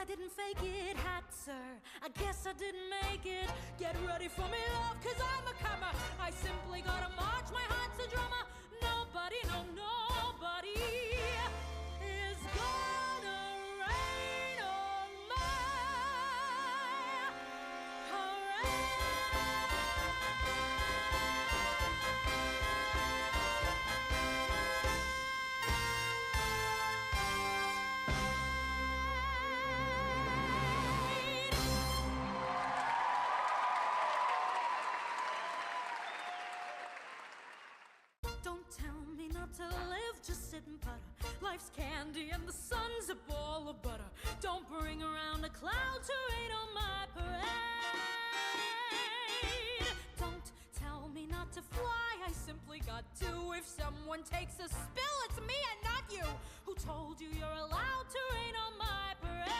I didn't fake it, hot sir. I guess I didn't make it. Get ready for me, love, cause I'm a comer. I simply gotta march, my heart's a drummer. Nobody, no, nobody is gonna rain on my Don't tell me not to live, just sit and putter. Life's candy and the sun's a ball of butter. Don't bring around a cloud to rain on my parade. Don't tell me not to fly, I simply got to. If someone takes a spill, it's me and not you. Who told you you're allowed to rain on my parade?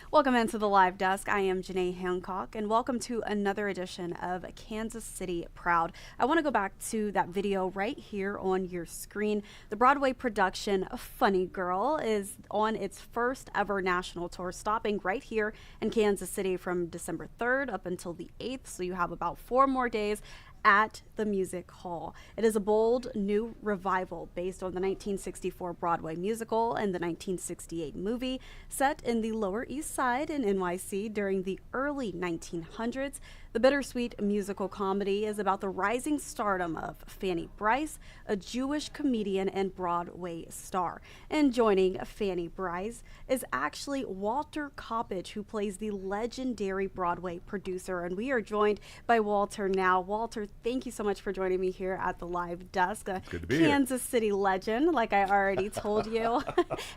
Welcome into the Live Desk. I am Janae Hancock, and welcome to another edition of Kansas City Proud. I want to go back to that video right here on your screen. The Broadway production Funny Girl is on its first ever national tour, stopping right here in Kansas City from December 3rd up until the 8th, so you have about 4 more days at the Music Hall. It is a bold new revival based on the 1964 Broadway musical and the 1968 movie, set in the Lower East Side in NYC during the early 1900s. The bittersweet musical comedy is about the rising stardom of Fanny Brice, a Jewish comedian and Broadway star. And joining Fanny Brice is actually Walter Coppage, who plays the legendary Broadway producer. And we are joined by Walter now. Walter, thank you so much for joining me here at the Live Desk. A Good to be Kansas City legend, like I already told you.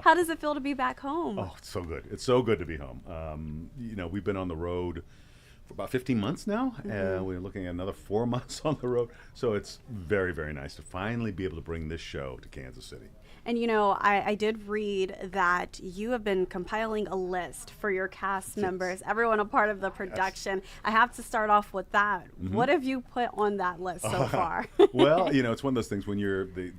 How does it feel to be back home? Oh, it's so good. It's so good to be home. We've been on the road for about 15 months now, and we're looking at another 4 months on the road. So it's very, very nice to finally be able to bring this show to Kansas City. And you know, I did read that you have been compiling a list for your cast members, everyone a part of the production. Yes. I have to start off with that. What have you put on that list so far? Well, it's one of those things when you're the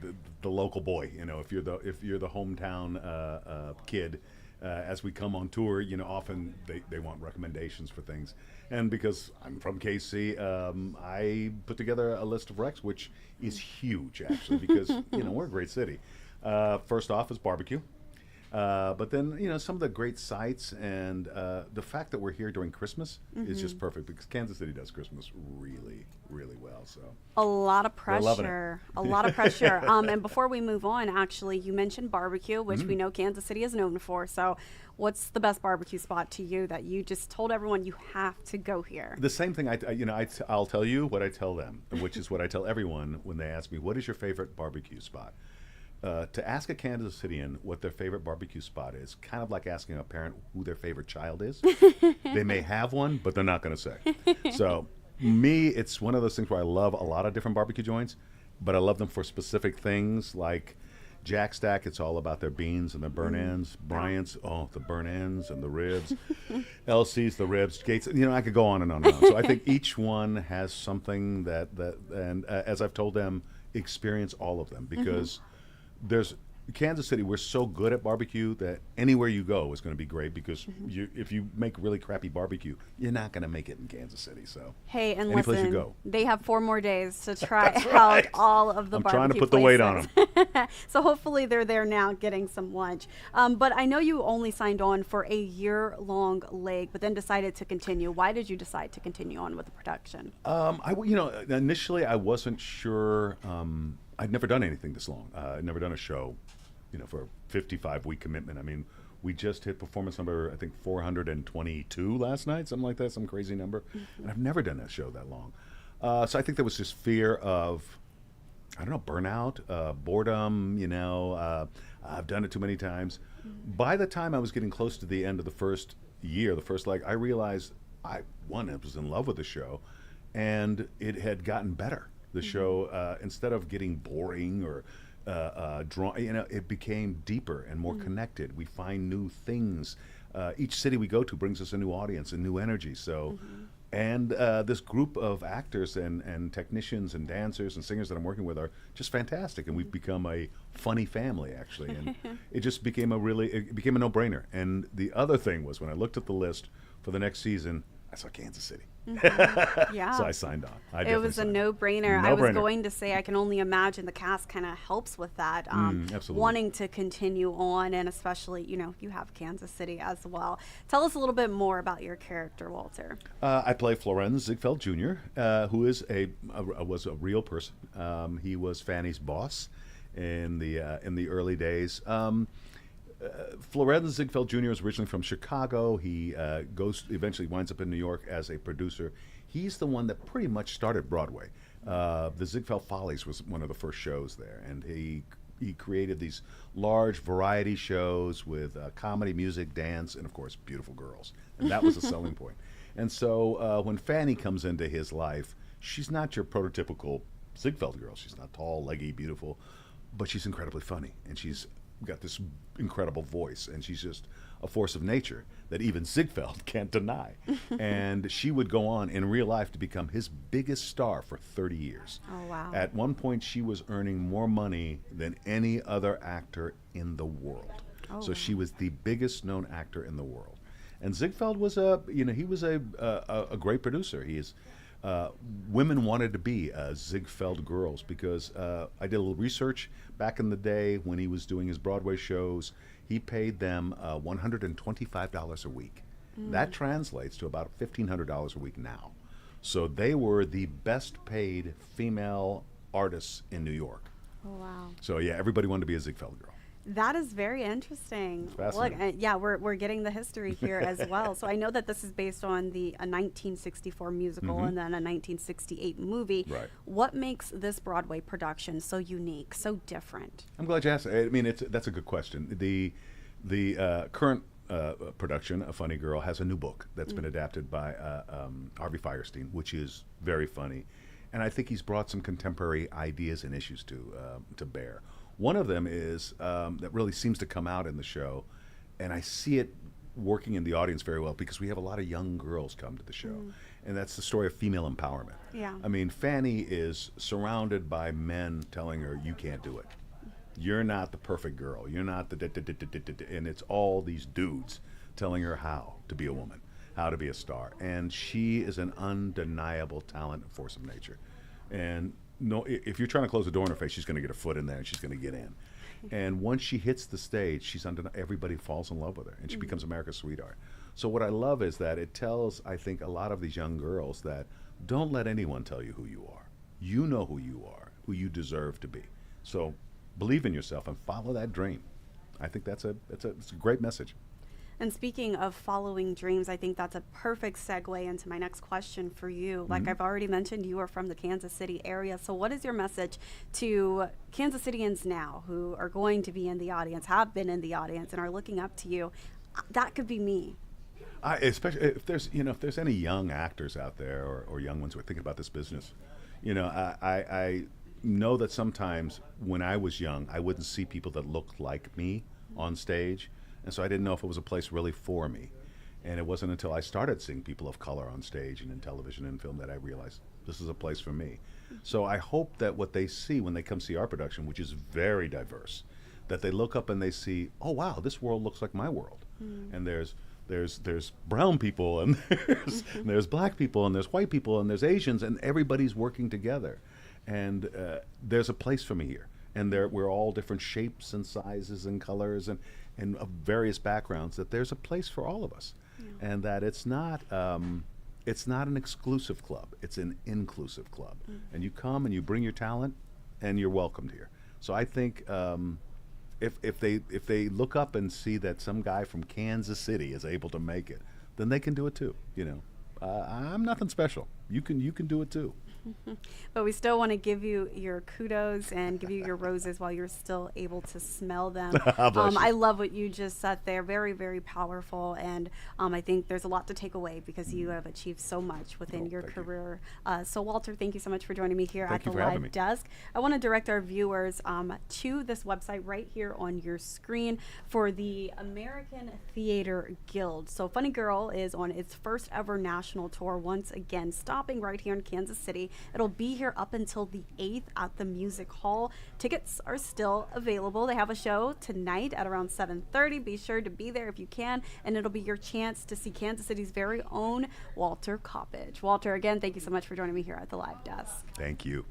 local boy. If you're the hometown kid. As we come on tour, often they want recommendations for things. And because I'm from KC, I put together a list of recs, which is huge, actually, because, we're a great city. First off is barbecue. But then, some of the great sites and the fact that we're here during Christmas is just perfect because Kansas City does Christmas really, really well. So a lot of pressure. And before we move on, actually, you mentioned barbecue, which we know Kansas City is known for. So what's the best barbecue spot to you that you just told everyone you have to go here? The same thing. I'll tell you what I tell them, which is what I tell everyone when they ask me, what is your favorite barbecue spot? To ask a Kansas Citian what their favorite barbecue spot is, kind of like asking a parent who their favorite child is. They may have one, but they're not going to say. So me, it's one of those things where I love a lot of different barbecue joints, but I love them for specific things like Jack Stack. It's all about their beans and their burn ends. Bryant's, the burn ends and the ribs. LC's, the ribs. Gates, I could go on and on and on. So I think each one has something and as I've told them, experience all of them because there's Kansas City, we're so good at barbecue that anywhere you go is going to be great because if you make really crappy barbecue, you're not going to make it in Kansas City. So hey, and any place listen, you go. They have 4 more days to try out all of the I'm barbecue trying to put places. the weight on them. So hopefully they're there now getting some lunch. But I know you only signed on for a year-long leg, but then decided to continue. Why did you decide to continue on with the production? Initially I wasn't sure. I'd never done anything this long. I'd never done a show, for a 55-week commitment. I mean, we just hit performance number, I think, 422 last night, something like that, some crazy number. And I've never done a show that long. So I think there was just fear of, burnout, boredom, I've done it too many times. By the time I was getting close to the end of the first year, the first leg, I realized I was in love with the show, and it had gotten better. The show, instead of getting boring or drawn, it became deeper and more connected. We find new things. Each city we go to brings us a new audience and new energy. So And this group of actors and technicians and dancers and singers that I'm working with are just fantastic, and we've become a funny family, actually. And it just became it became a no-brainer. And the other thing was, when I looked at the list for the next season, I saw Kansas City. Yeah. So I signed on. It was a no-brainer. I was going to say, I can only imagine the cast kind of helps with that, absolutely. wanting to continue on, and especially, you have Kansas City as well. Tell us a little bit more about your character, Walter. I play Florenz Ziegfeld Jr., who is was a real person. He was Fanny's boss in the early days. Florenz Ziegfeld Jr. is originally from Chicago. He eventually winds up in New York as a producer. He's the one that pretty much started Broadway. The Ziegfeld Follies was one of the first shows there, and he created these large variety shows with comedy, music, dance, and of course beautiful girls. And that was a selling point. And so when Fanny comes into his life, she's not your prototypical Ziegfeld girl. She's not tall, leggy, beautiful, but she's incredibly funny, and she's got this incredible voice, and she's just a force of nature that even Ziegfeld can't deny. And she would go on in real life to become his biggest star for 30 years. Oh, wow. At one point, she was earning more money than any other actor in the world. Oh. So she was the biggest known actor in the world. And Ziegfeld was he was a great producer. Women wanted to be Ziegfeld girls because I did a little research back in the day when he was doing his Broadway shows. He paid them $125 a week. That translates to about $1,500 a week now. So they were the best paid female artists in New York. Oh, wow. So yeah, everybody wanted to be a Ziegfeld girl. That is very interesting. Fascinating. Look, yeah, we're getting the history here as well. So I know that this is based on a 1964 musical and then a 1968 movie. Right. What makes this Broadway production so unique, so different? I'm glad you asked. I mean, that's a good question. The current production, A Funny Girl, has a new book that's been adapted by Harvey Fierstein, which is very funny, and I think he's brought some contemporary ideas and issues to bear. One of them is that really seems to come out in the show, and I see it working in the audience very well because we have a lot of young girls come to the show, and that's the story of female empowerment. Yeah. I mean, Fanny is surrounded by men telling her, you can't do it. You're not the perfect girl. You're not the and it's all these dudes telling her how to be a woman, how to be a star. And she is an undeniable talent and force of nature. And no, if you're trying to close the door in her face, she's going to get her foot in there and she's going to get in. And once she hits the stage, she's everybody falls in love with her, and she becomes America's sweetheart. So what I love is that it tells, I think, a lot of these young girls that don't let anyone tell you who you are. You know who you are, who you deserve to be. So believe in yourself and follow that dream. I think it's a great message. And speaking of following dreams, I think that's a perfect segue into my next question for you. Like I've already mentioned, you are from the Kansas City area. So what is your message to Kansas Cityans now who are going to be in the audience, have been in the audience, and are looking up to you? That could be me. Especially if there's any young actors out there or young ones who are thinking about this business, I know that sometimes when I was young, I wouldn't see people that looked like me on stage. And so I didn't know if it was a place really for me. And it wasn't until I started seeing people of color on stage and in television and film that I realized this is a place for me. So I hope that what they see when they come see our production, which is very diverse, that they look up and they see, oh wow, this world looks like my world. And there's brown people and there's black people and there's white people and there's Asians, and everybody's working together. And there's a place for me here. And we're all different shapes and sizes and colors and of various backgrounds, that there's a place for all of us. And that it's not an exclusive club, it's an inclusive club. And you come and you bring your talent and you're welcomed here. So I think if they look up and see that some guy from Kansas City is able to make it, then they can do it too. I'm nothing special. You can do it too. But we still want to give you your kudos and give you your roses while you're still able to smell them. Bless you. I love what you just said there. Very, very powerful. And I think there's a lot to take away because you have achieved so much within your thank you. career. So, Walter, thank you so much for joining me here Thank at you the for having me. live desk. I want to direct our viewers to this website right here on your screen for the American Theater Guild. So, Funny Girl is on its first ever national tour once again, stopping right here in Kansas City. It'll be here up until the 8th at the Music Hall. Tickets are still available. They have a show tonight at around 7:30. Be sure to be there if you can, and it'll be your chance to see Kansas City's very own Walter Coppage. Walter, again, thank you so much for joining me here at the live desk. Thank you.